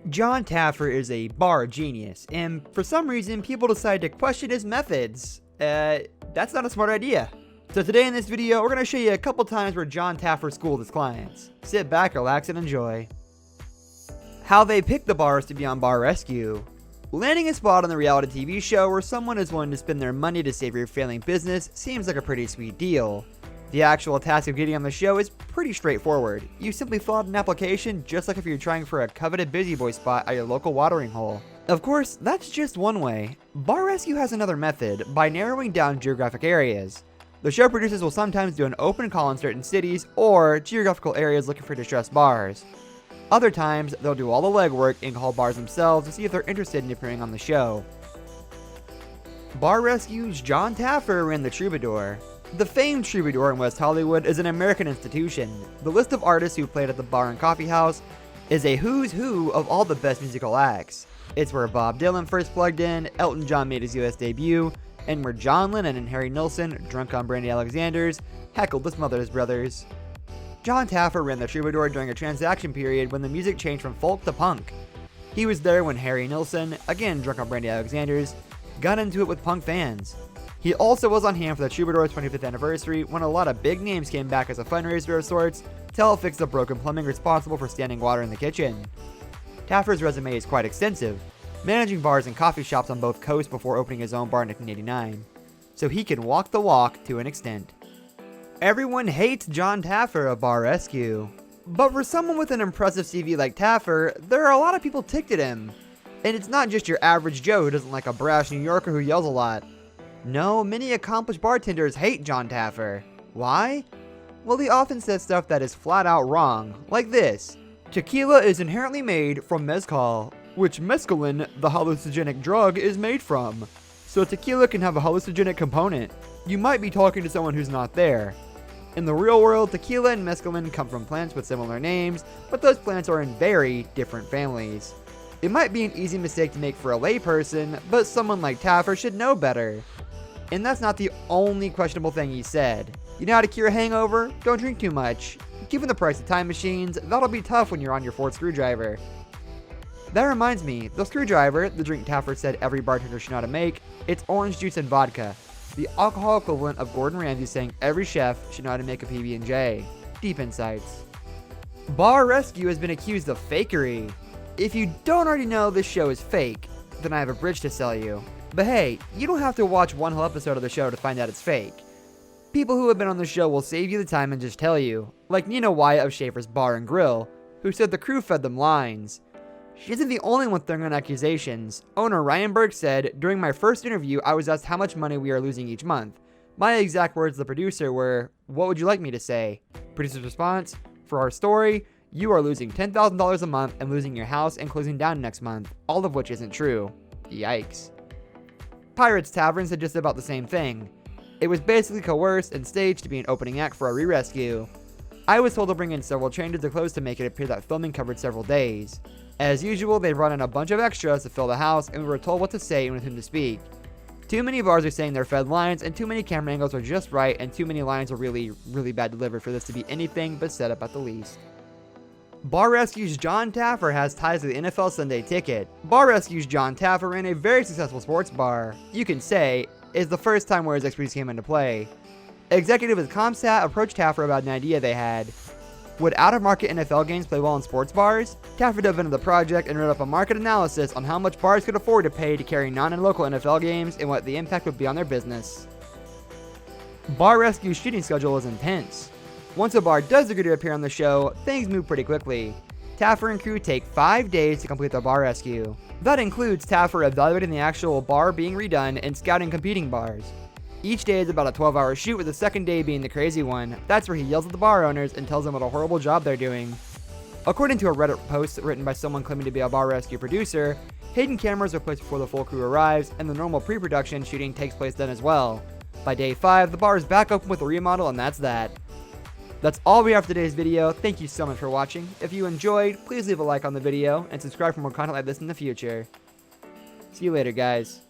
Jon Taffer is a bar genius, and for some reason, people decide to question his methods. That's not a smart idea. So today in this video, we're going to show you a couple times where Jon Taffer schooled his clients. Sit back, relax, and enjoy. How they pick the bars to be on bar rescue. Landing a spot on the reality TV show where someone is willing to spend their money to save your failing business seems like a pretty sweet deal. The actual task of getting on the show is pretty straightforward. You simply fill out an application just like if you're trying for a coveted busy boy spot at your local watering hole. Of course, that's just one way. Bar Rescue has another method by narrowing down geographic areas. The show producers will sometimes do an open call in certain cities or geographical areas looking for distressed bars. Other times, they'll do all the legwork and call bars themselves to see if they're interested in appearing on the show. Bar Rescue's Jon Taffer ran the Troubadour. The famed Troubadour in West Hollywood is an American institution. The list of artists who played at the bar and coffee house is a who's who of all the best musical acts. It's where Bob Dylan first plugged in, Elton John made his US debut, and where John Lennon and Harry Nilsson, drunk on Brandy Alexander's, heckled the Smothers Brothers. Jon Taffer ran the Troubadour during a transaction period when the music changed from folk to punk. He was there when Harry Nilsson, again drunk on Brandy Alexander's, got into it with punk fans. He also was on hand for the Troubadour's 25th anniversary when a lot of big names came back as a fundraiser of sorts to help fix the broken plumbing responsible for standing water in the kitchen. Taffer's resume is quite extensive, managing bars and coffee shops on both coasts before opening his own bar in 1989, so he can walk the walk to an extent. Everyone hates Jon Taffer of Bar Rescue, but for someone with an impressive CV like Taffer, there are a lot of people ticked at him. And it's not just your average Joe who doesn't like a brash New Yorker who yells a lot. No, many accomplished bartenders hate Jon Taffer. Why? Well, he often says stuff that is flat out wrong, like this. Tequila is inherently made from mezcal, which mescaline, the hallucinogenic drug, is made from. So tequila can have a hallucinogenic component. You might be talking to someone who's not there. In the real world, tequila and mescaline come from plants with similar names, but those plants are in very different families. It might be an easy mistake to make for a layperson, but someone like Taffer should know better. And that's not the only questionable thing he said. You know how to cure a hangover? Don't drink too much. Given the price of time machines, that'll be tough when you're on your fourth screwdriver. That reminds me, the screwdriver, the drink Taffer said every bartender should know how to make, it's orange juice and vodka. The alcohol equivalent of Gordon Ramsay saying every chef should know how to make a PB&J. Deep insights. Bar Rescue has been accused of fakery. If you don't already know this show is fake, then I have a bridge to sell you. But hey, you don't have to watch one whole episode of the show to find out it's fake. People who have been on the show will save you the time and just tell you, like Nina Wyatt of Schaefer's Bar and Grill, who said the crew fed them lines. She isn't the only one throwing on accusations. Owner Ryan Berg said, "During my first interview, I was asked how much money we are losing each month. My exact words to the producer were, 'What would you like me to say?' Producer's response, 'For our story, you are losing $10,000 a month and losing your house and closing down next month,' all of which isn't true." Yikes. Pirates Tavern said just about the same thing. It was basically coerced and staged to be an opening act for a re-rescue. I was told to bring in several changes of clothes to make it appear that filming covered several days. As usual, they brought in a bunch of extras to fill the house, and we were told what to say and with whom to speak. Too many bars are saying they're fed lines, and too many camera angles are just right, and too many lines are really, really bad delivered for this to be anything but set up at the least. Bar Rescue's Jon Taffer has ties to the NFL Sunday Ticket. Bar Rescue's Jon Taffer ran a very successful sports bar. You can say, is the first time where his expertise came into play. Executive with ComStat approached Taffer about an idea they had. Would out-of-market NFL games play well in sports bars? Taffer dove into the project and wrote up a market analysis on how much bars could afford to pay to carry non- and local NFL games and what the impact would be on their business. Bar Rescue's shooting schedule is intense. Once a bar does agree to appear on the show, things move pretty quickly. Taffer and crew take 5 days to complete their bar rescue. That includes Taffer evaluating the actual bar being redone and scouting competing bars. Each day is about a 12-hour shoot, with the second day being the crazy one. That's where he yells at the bar owners and tells them what a horrible job they're doing. According to a Reddit post written by someone claiming to be a bar rescue producer, hidden cameras are placed before the full crew arrives, and the normal pre-production shooting takes place then as well. By day 5, the bar is back open with a remodel, and that's that. That's all we have for today's video. Thank you so much for watching. If you enjoyed, please leave a like on the video and subscribe for more content like this in the future. See you later, guys.